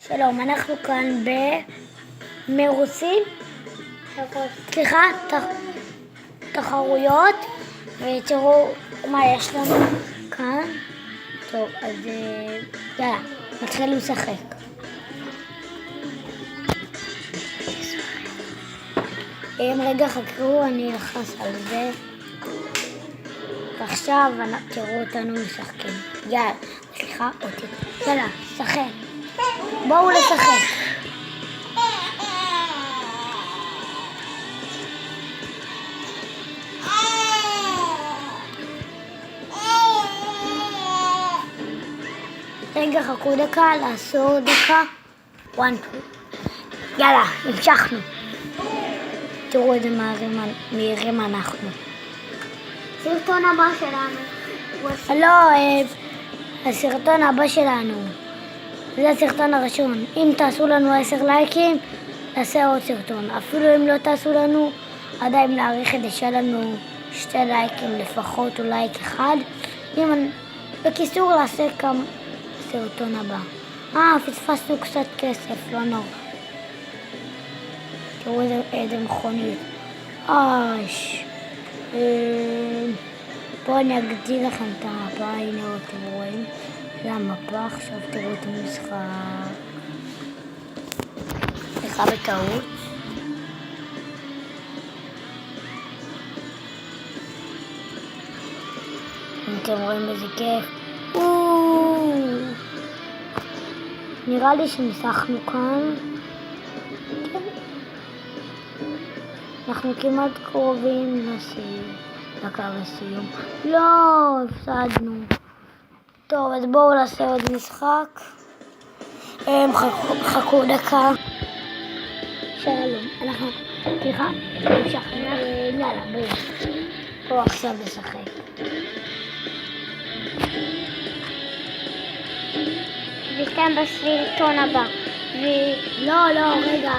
שלום, אנחנו כאן במרוצים, תחרויות, ותראו מה יש לנו כאן. טוב, אז יאללה, נתחיל לשחק. רגע חכו, אני אלחץ על זה. ועכשיו תראו אותנו משחקים. יאללה, סליחה אותי. יאללה, שחק. בואו לשחק. רגע חכו דקה, לעשור דקה. 1, 2. יאללה, המשכנו. תראו איזה מהירים אנחנו. הסרטון הבא שלנו. לא, הסרטון הבא שלנו. זה הסרטון הראשון. אם תעשו לנו 10 לייקים, נעשה עוד סרטון. אפילו אם לא תעשו לנו, עדיין נעריך את זה שיהיה לנו 2 לייקים לפחות או לייק אחד. בקיצור, נעשה כמה סרטון הבא. פספסנו קצת כסף, לא נורא. תראו איזה מכונית. פה אני אגדיל לכם את המפה, הנה אתם רואים. זה המפה, עכשיו תראו את המשחק. סליחה בטעות. אם אתם רואים איזה כיף. נראה לי שניסחנו כאן. אנחנו כמעט קרובים לקו הסיום. לא, הפסדנו. טוב, אז בואו נעשה עוד משחק. חכו דקה. שלום, אנחנו המשכנו. יאללה, בואו עכשיו לשחק. וכאן בסרטון הבא. לא, רגע.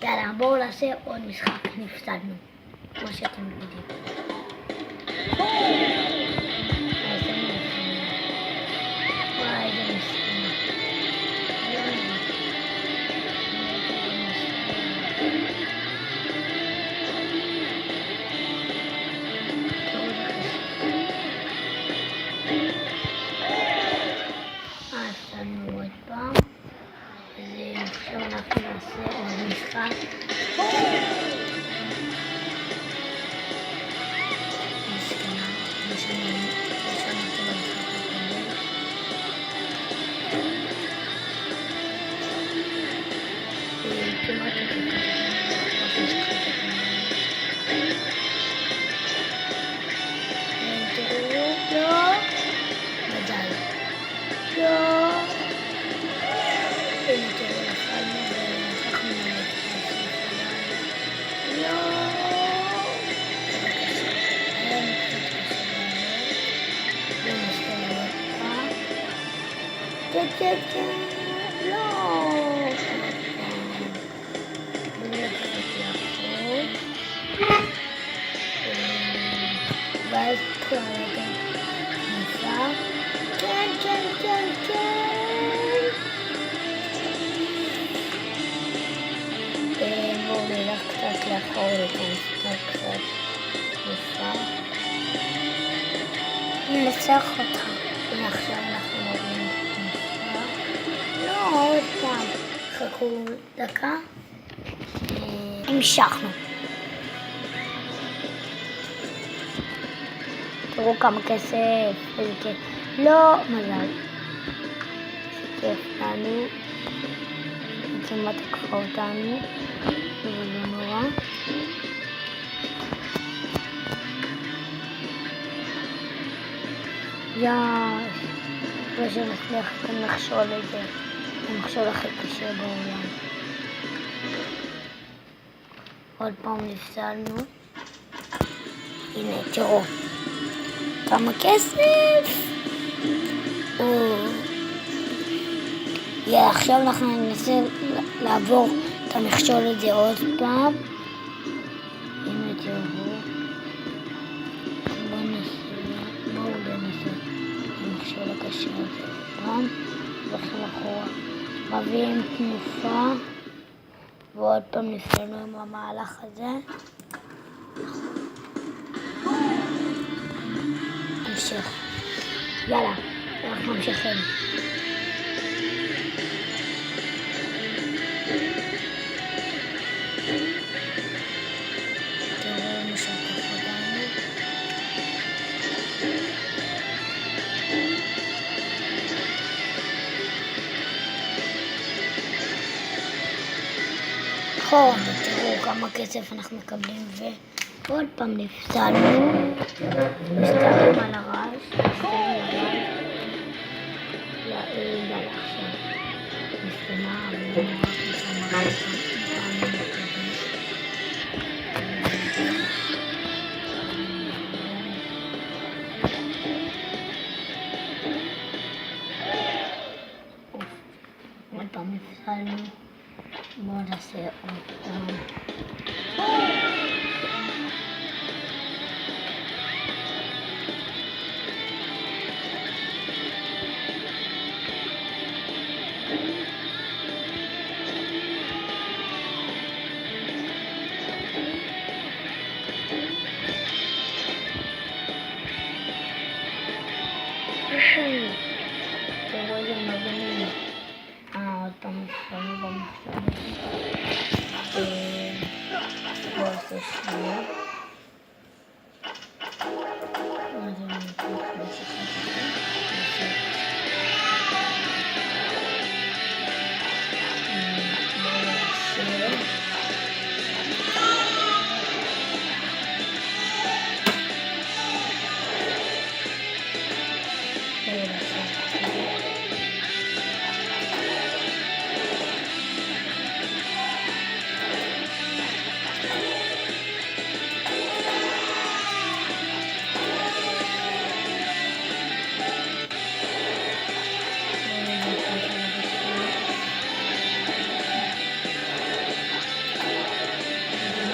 יאללה, בואו נעשה עוד משחק. נפסדנו, כמו שאתם יודעים. וואי, איזה מסכנה. הפסדנו עוד פעם. אז עכשיו אנחנו נעשה עוד משחק. ואז כרגע נפלא. כן. בואו נלך קצת לאחור לתנסות קצת נפלא. ננצח אותך. ועכשיו אנחנו רואים נפלא. לא, עוד פעם. חכו דקה. המשכנו. תראו כמה כסף, איזה כיף. לא, מזל. כיף לנו. כמעט תקפה אותנו. זה לא נורא. אחרי שנצליח את המכשול הזה. המכשול הכי קשה בעולם. עוד פעם נפסלנו. הנה, תראו. כמה כסף! עכשיו אנחנו ננסה לעבור את המכשול הזה עוד פעם. הנה תראו. בואו ננסה את המכשול הקשה הזה. פעם, הולכים אחורה, מביאים תנופה, ועוד פעם נסיינו עם המהלך הזה. המשך. יאללה, אנחנו ממשיכים. תראו משתף אותנו. נכון, תראו כמה כסף אנחנו מקבלים ועוד פעם נפסלנו. מסתכלים על הרעש, יאללה עכשיו. מסתנה, עוד פעם נפסלנו. בואו נעשה עוד פעם. תראו איזה מגניב. עוד פעם נפסלנו במחשב. בואו נעשה שנייה.